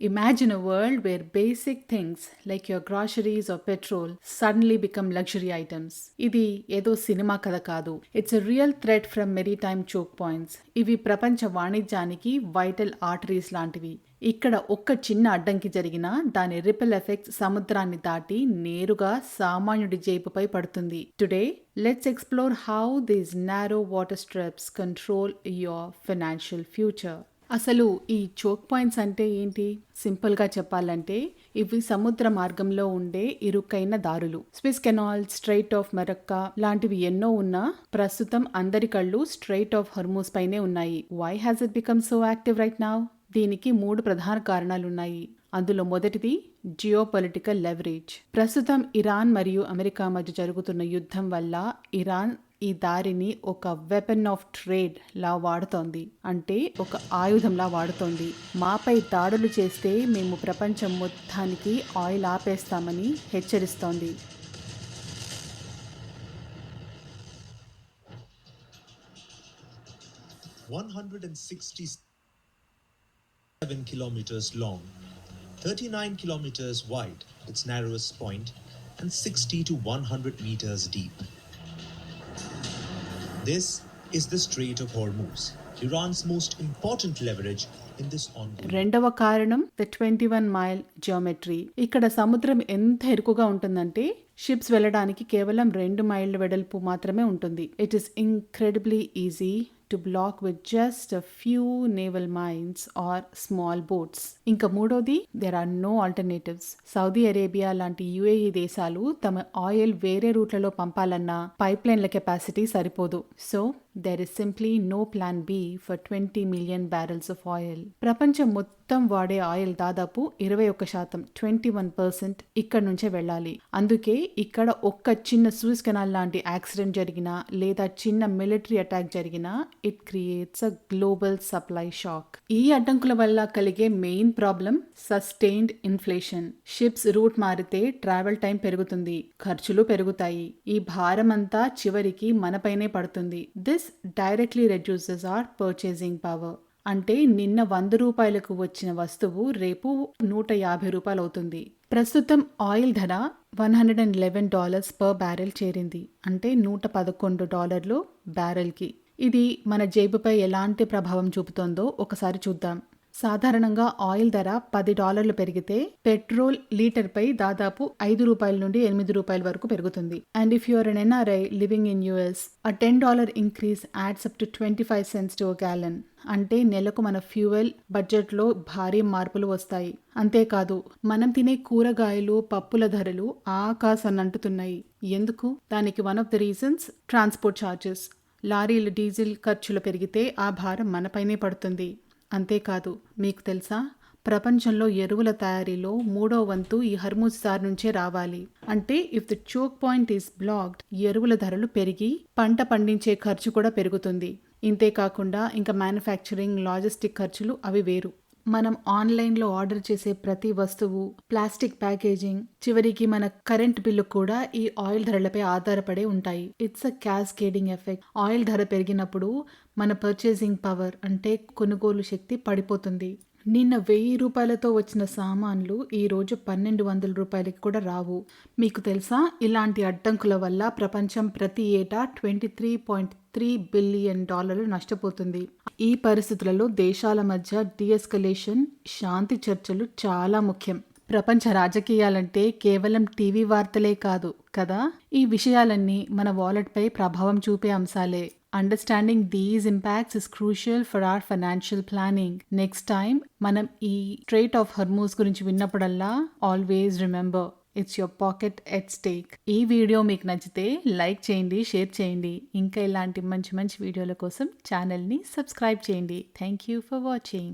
Imagine a world where basic things like your groceries or petrol suddenly become luxury items. ఇది ఏదో cinema కథ కాదు. It's a real threat from maritime choke points. ఇవి ప్రపంచ వాణిజ్యానికి vital arteries లాంటివి. ఇక్కడ ఒక్క చిన్న అడ్డంకి జరిగినా దాని రిపెల్ ఎఫెక్ట్స్ సముద్రాన్ని దాటి నేరుగా సామాన్యుడి జేబుపై పడుతుంది. Today let's explore how these narrow water strips control your financial future. అసలు ఈ చోక్ పాయింట్స్ అంటే ఏంటి? సింపుల్గా చెప్పాలంటే ఇవి సముద్ర మార్గంలో ఉండే ఇరుకైన దారులు. స్విస్ కెనాల్, స్ట్రైట్ ఆఫ్ మెరక్కా లాంటివి ఎన్నో ఉన్నా ప్రస్తుతం అందరి కళ్ళు స్ట్రైట్ ఆఫ్ హర్మూస్ పైనే ఉన్నాయి. Why has it become so active right now? దీనికి 3 ప్రధాన కారణాలున్నాయి. అందులో మొదటిది జియోపొలిటికల్ లెవరేజ్. ప్రస్తుతం ఇరాన్ మరియు అమెరికా మధ్య జరుగుతున్న యుద్ధం వల్ల ఇరాన్ ఈ దారిని ఒక వెపన్ ఆఫ్ ట్రేడ్ లా వాడుతోంది. అంటే ఒక ఆయుధంలా వాడుతోంది. మాపై దాడులు చేస్తే మేము ప్రపంచం మొత్తానికి oil ఆపేస్తామని హెచ్చరిస్తోంది. kilometers long, 39 kilometers wide, its narrowest point, and 60 to 100 meters deep. This is the Strait of Hormuz, Iran's most important leverage in this ongoing. రెండవ కారణం ద 21 మైల్ జియోమెట్రీ. ఇక్కడ సముద్రం ఎంత ఇరుకుగా ఉంటుందంటే షిప్స్ వెళ్ళడానికి కేవలం 2 మైళ్ళ వెడల్పు మాత్రమే ఉంటుంది. It is incredibly easy to block with just a few naval mines or small boats. ఇంకా మూడోది, there are no alternatives. Saudi Arabia లాంటి యుఏఈ దేశాలు తమ ఆయిల్ వేరే రూట్లలో పంపాలన్నా పైప్లైన్ల కెపాసిటీ సరిపోదు. So there is simply no plan B for 20 million barrels of oil. ప్రపంచం మొత్తం వాడే ఆయిల్ దాదాపు 21%, 21% ఇక్కడ నుంచే వెళ్ళాలి. అందుకే ఇక్కడ ఒక్క చిన్న సూయజ్ కెనాల్ లాంటి యాక్సిడెంట్ జరిగినా లేదా చిన్న మిలిటరీ అటాక్ జరిగినా it creates a global supply shock. ఈ అడ్డంకుల వల్ల కలిగే main problem sustained inflation. Ships route మారితే ట్రావెల్ టైం పెరుగుతుంది, ఖర్చులు పెరుగుతాయి. ఈ భారం అంతా చివరికి మనపైనే పడుతుంది. This directly reduces our purchasing power. అంటే నిన్న 100 రూపాయలకు వచ్చిన వస్తువు రేపు 150 రూపాయలు అవుతుంది. ప్రస్తుతం ఆయిల్ ధర $111 పర్ బ్యారెల్ చేరింది. అంటే $111 బ్యారెల్కి. ఇది మన జేబుపై ఎలాంటి ప్రభావం చూపుతోందో ఒకసారి చూద్దాం. సాధారణంగా ఆయిల్ ధర $10 పెరిగితే పెట్రోల్ లీటర్పై దాదాపు 5 రూపాయల నుండి 8 రూపాయల వరకు పెరుగుతుంది. And if you're an NRI living in US, a $10 increase adds up to 25 cents to a gallon. అంటే నెలకు మన ఫ్యూయల్ బడ్జెట్లో భారీ మార్పులు వస్తాయి. అంతేకాదు, మనం తినే కూరగాయలు, పప్పుల ధరలు ఆకాశాన్నంటుతున్నాయి. ఎందుకు? దానికి one of the reasons transport charges. లారీల డీజిల్ ఖర్చులు పెరిగితే ఆ భారం మనపైనే పడుతుంది. అంతేకాదు, మీకు తెలుసా, ప్రపంచంలో ఎరువుల తయారీలో 3వ వంతు ఈ హర్మూజ్ దారి నుంచే రావాలి. అంటే if the choke point is blocked, ఎరువుల ధరలు పెరిగి పంట పండించే ఖర్చు కూడా పెరుగుతుంది. ఇంతేకాకుండా ఇంకా మ్యానుఫ్యాక్చరింగ్, లాజిస్టిక్ ఖర్చులు అవి వేరు. మనం ఆన్లైన్లో ఆర్డర్ చేసే ప్రతి వస్తువు, ప్లాస్టిక్ ప్యాకేజింగ్, చివరికి మన కరెంట్ బిల్లు కూడా ఈ ఆయిల్ ధరలపై ఆధారపడే ఉంటాయి. It's a cascading effect. Oil ధర పెరిగినప్పుడు మన పర్చేసింగ్ పవర్ అంటే కొనుగోలు శక్తి పడిపోతుంది. నిన్న 1000 రూపాయలతో వచ్చిన సామాన్లు ఈరోజు 1200 రూపాయలకి కూడా రావు. మీకు తెలుసా, ఇలాంటి అడ్డంకుల వల్ల ప్రపంచం ప్రతి ఏటా $23.3 బిలియన్ నష్టపోతుంది. ఈ పరిస్థితులలో దేశాల మధ్య డీఎస్కలేషన్, శాంతి చర్చలు చాలా ముఖ్యం. ప్రపంచ రాజకీయాలంటే కేవలం టీవీ వార్తలే కాదు కదా. ఈ విషయాలన్నీ మన వాలెట్పై ప్రభావం చూపే అంశాలే. Understanding these impacts is crucial for our financial planning. Next time మనం ఈ Strait of Hormuz గురించి విన్నప్పుడల్లా always remember it's your pocket at stake. ఈ వీడియో మీకు నచ్చితే లైక్ చేయండి, షేర్ చేయండి. ఇంకా ఇలాంటి మంచి వీడియోల కోసం ఛానల్ని సబ్స్క్రైబ్ చేయండి. Thank you for watching.